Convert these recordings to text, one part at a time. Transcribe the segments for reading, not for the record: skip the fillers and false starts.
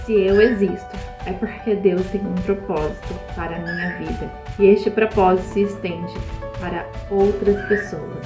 Se eu existo, é porque Deus tem um propósito para a minha vida. E este propósito se estende para outras pessoas.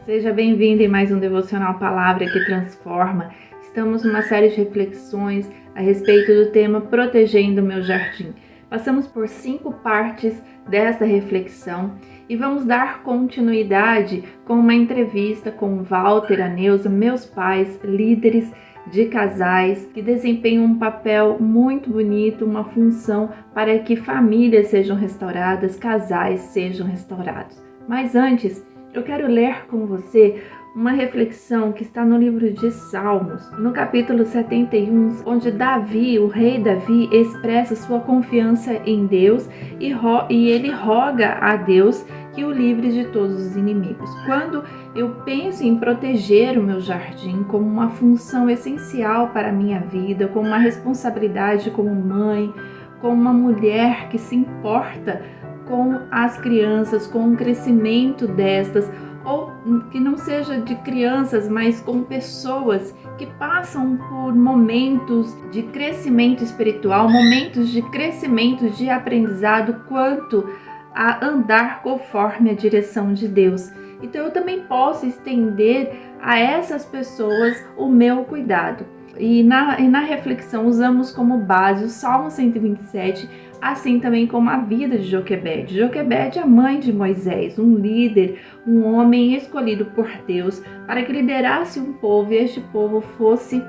Seja bem-vindo em mais um Devocional Palavra que Transforma. Estamos numa série de reflexões a respeito do tema Protegendo o Meu Jardim. Passamos por 5 partes desta reflexão e vamos dar continuidade com uma entrevista com Walter, a Neuza, meus pais, líderes de casais que desempenham um papel muito bonito, uma função para que famílias sejam restauradas, casais sejam restaurados. Mas antes, eu quero ler com você uma reflexão que está no livro de Salmos, no capítulo 71, onde Davi, o rei Davi, expressa sua confiança em Deus e ele roga a Deus que o livre de todos os inimigos. Quando eu penso em proteger o meu jardim como uma função essencial para a minha vida, como uma responsabilidade como mãe, como uma mulher que se importa com as crianças, com o crescimento destas, ou que não seja de crianças, mas com pessoas que passam por momentos de crescimento espiritual, momentos de crescimento, de aprendizado quanto a andar conforme a direção de Deus. Então eu também posso estender a essas pessoas o meu cuidado. E na reflexão usamos como base o Salmo 127, assim também como a vida de Joquebede. Joquebede é a mãe de Moisés, um líder, um homem escolhido por Deus para que liderasse um povo e este povo fosse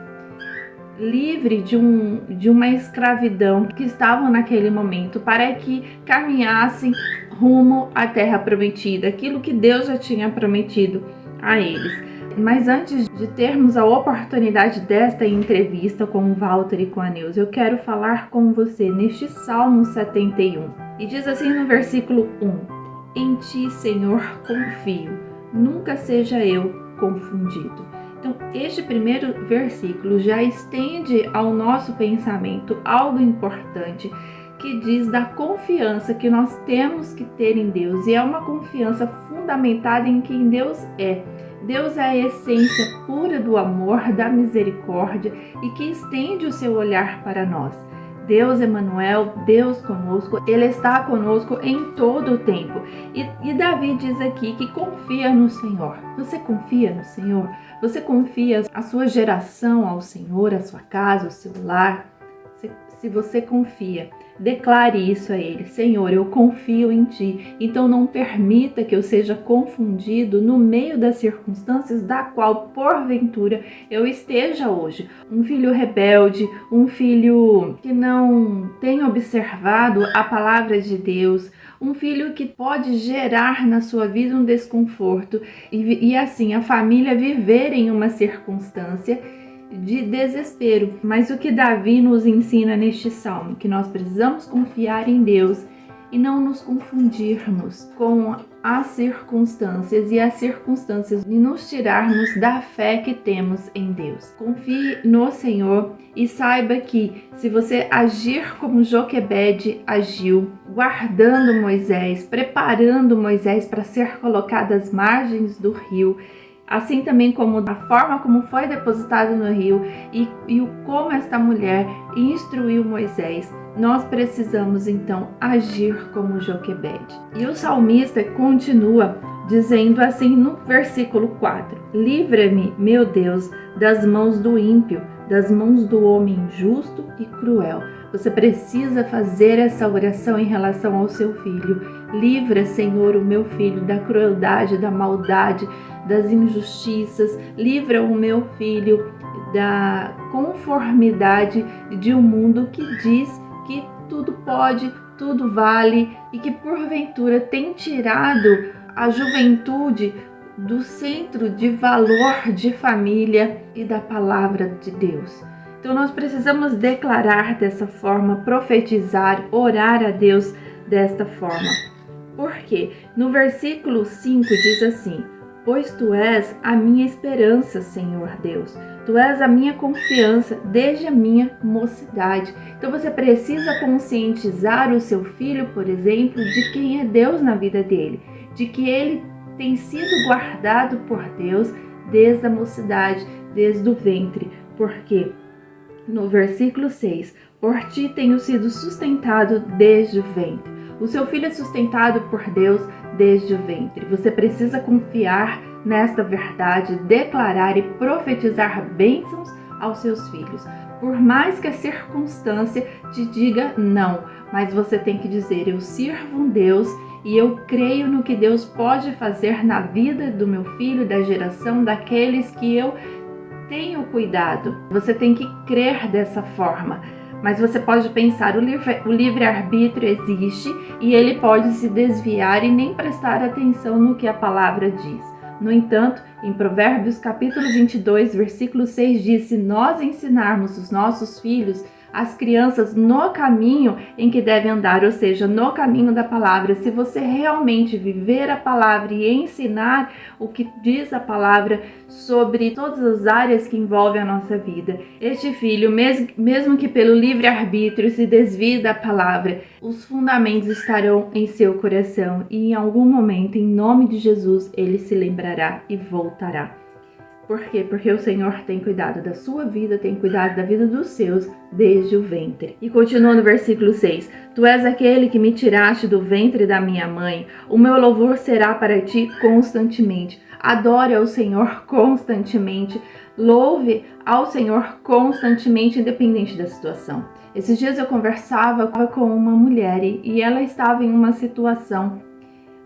livre de uma escravidão que estavam naquele momento, para que caminhassem rumo à terra prometida, aquilo que Deus já tinha prometido a eles. Mas antes de termos a oportunidade desta entrevista com o Walter e com a Neuza, eu quero falar com você neste Salmo 71. E diz assim no versículo 1: Em ti, Senhor, confio, nunca seja eu confundido. Então, este primeiro versículo já estende ao nosso pensamento algo importante que diz da confiança que nós temos que ter em Deus. E é uma confiança fundamentada em quem Deus é. Deus é a essência pura do amor, da misericórdia e que estende o seu olhar para nós. Deus Emanuel, Deus conosco, Ele está conosco em todo o tempo. E Davi diz aqui que confia no Senhor. Você confia no Senhor? Você confia a sua geração ao Senhor, a sua casa, o seu lar? Se você confia, declare isso a Ele. Senhor, eu confio em Ti, então não permita que eu seja confundido no meio das circunstâncias da qual, porventura, eu esteja hoje. Um filho rebelde, um filho que não tem observado a palavra de Deus, um filho que pode gerar na sua vida um desconforto e assim a família viver em uma circunstância de desespero. Mas o que Davi nos ensina neste salmo? Que nós precisamos confiar em Deus e não nos confundirmos com as circunstâncias e nos tirarmos da fé que temos em Deus. Confie no Senhor e saiba que se você agir como Joquebede agiu, guardando Moisés, preparando Moisés para ser colocado às margens do rio, assim também como a forma como foi depositado no rio e como esta mulher instruiu Moisés, nós precisamos então agir como Joquebede. E o salmista continua dizendo assim no versículo 4: Livra-me, meu Deus, das mãos do ímpio, das mãos do homem injusto e cruel. Você precisa fazer essa oração em relação ao seu filho. Livra, Senhor, o meu filho da crueldade, da maldade, das injustiças. Livra o meu filho da conformidade de um mundo que diz que tudo pode, tudo vale e que porventura tem tirado a juventude do centro de valor de família e da palavra de Deus. Então nós precisamos declarar dessa forma, profetizar, orar a Deus desta forma. Por quê? No versículo 5 diz assim: Pois Tu és a minha esperança, Senhor Deus. Tu és a minha confiança desde a minha mocidade. Então você precisa conscientizar o seu filho, por exemplo, de quem é Deus na vida dele, de que ele tem sido guardado por Deus desde a mocidade, desde o ventre. Porque no versículo 6, por ti tenho sido sustentado desde o ventre. O seu filho é sustentado por Deus desde o ventre. Você precisa confiar nesta verdade, declarar e profetizar bênçãos aos seus filhos. Por mais que a circunstância te diga não, mas você tem que dizer: eu sirvo um Deus e eu creio no que Deus pode fazer na vida do meu filho, da geração daqueles que eu tenho cuidado. Você tem que crer dessa forma. Mas você pode pensar, o livre-arbítrio existe e ele pode se desviar e nem prestar atenção no que a palavra diz. No entanto, em Provérbios capítulo 22, versículo 6 diz: se nós ensinarmos os nossos filhos, as crianças, no caminho em que devem andar, ou seja, no caminho da palavra, se você realmente viver a palavra e ensinar o que diz a palavra sobre todas as áreas que envolvem a nossa vida, este filho, mesmo que pelo livre-arbítrio se desvie da palavra, os fundamentos estarão em seu coração e em algum momento, em nome de Jesus, ele se lembrará e voltará. Por quê? Porque o Senhor tem cuidado da sua vida, tem cuidado da vida dos seus desde o ventre. E continua no versículo 6. Tu és aquele que me tiraste do ventre da minha mãe. O meu louvor será para ti constantemente. Adore ao Senhor constantemente. Louve ao Senhor constantemente, independente da situação. Esses dias eu conversava com uma mulher e ela estava em uma situação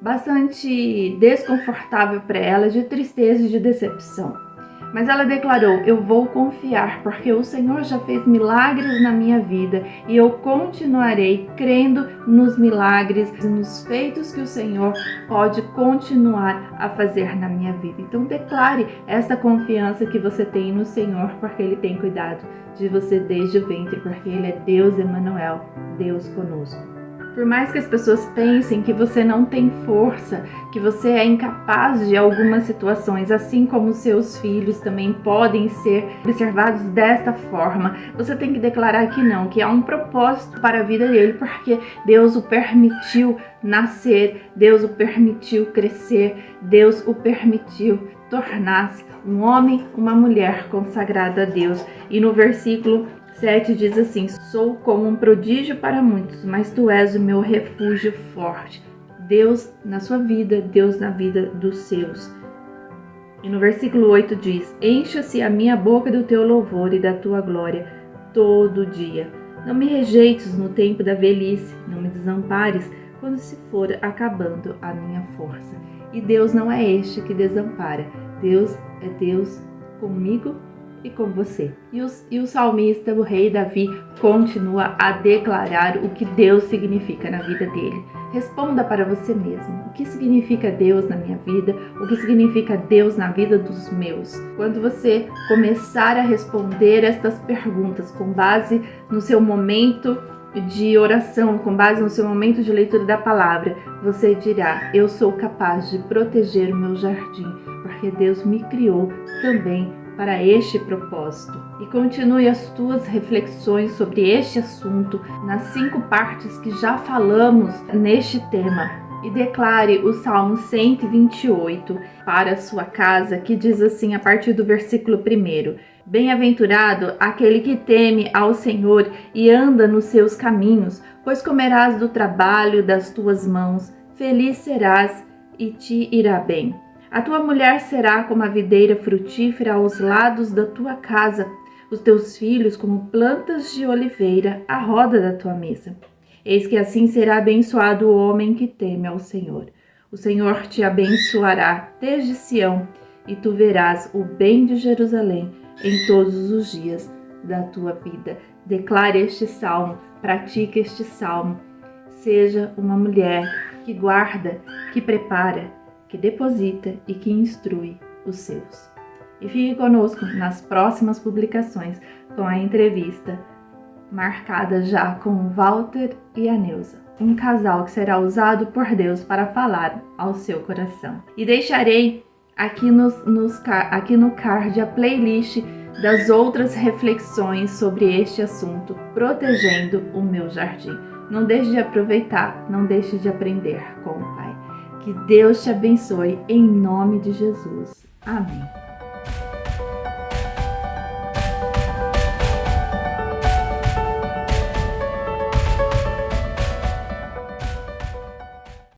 bastante desconfortável para ela, de tristeza e de decepção. Mas ela declarou: eu vou confiar, porque o Senhor já fez milagres na minha vida e eu continuarei crendo nos milagres e nos feitos que o Senhor pode continuar a fazer na minha vida. Então declare esta confiança que você tem no Senhor, porque Ele tem cuidado de você desde o ventre, porque Ele é Deus Emanuel, Deus conosco. Por mais que as pessoas pensem que você não tem força, que você é incapaz de algumas situações, assim como seus filhos também podem ser observados desta forma, você tem que declarar que não, que há um propósito para a vida dele, porque Deus o permitiu nascer, Deus o permitiu crescer, Deus o permitiu tornar-se um homem, uma mulher consagrada a Deus. E no versículo 7 diz assim: sou como um prodígio para muitos, mas tu és o meu refúgio forte. Deus na sua vida, Deus na vida dos seus. E no versículo 8 diz: encha-se a minha boca do teu louvor e da tua glória todo dia. Não me rejeites no tempo da velhice, não me desampares quando se for acabando a minha força. E Deus não é este que desampara. Deus é Deus comigo e com você. E o salmista, o rei Davi, continua a declarar o que Deus significa na vida dele. Responda para você mesmo: o que significa Deus na minha vida? O que significa Deus na vida dos meus? Quando você começar a responder estas perguntas com base no seu momento de oração, com base no seu momento de leitura da palavra, você dirá: eu sou capaz de proteger o meu jardim, porque Deus me criou também para este propósito. E continue as tuas reflexões sobre este assunto nas 5 partes que já falamos neste tema. E declare o Salmo 128 para a sua casa, que diz assim a partir do versículo 1: bem-aventurado aquele que teme ao Senhor e anda nos seus caminhos, pois comerás do trabalho das tuas mãos, feliz serás e te irá bem. A tua mulher será como a videira frutífera aos lados da tua casa, os teus filhos como plantas de oliveira à roda da tua mesa. Eis que assim será abençoado o homem que teme ao Senhor. O Senhor te abençoará desde Sião, e tu verás o bem de Jerusalém em todos os dias da tua vida. Declare este salmo, pratique este salmo. Seja uma mulher que guarda, que prepara, que deposita e que instrui os seus. E fique conosco nas próximas publicações com a entrevista marcada já com Walter e a Neuza, um casal que será usado por Deus para falar ao seu coração. E deixarei aqui no card a playlist das outras reflexões sobre este assunto, protegendo o meu jardim. Não deixe de aproveitar, não deixe de aprender com o Pai. Que Deus te abençoe em nome de Jesus. Amém.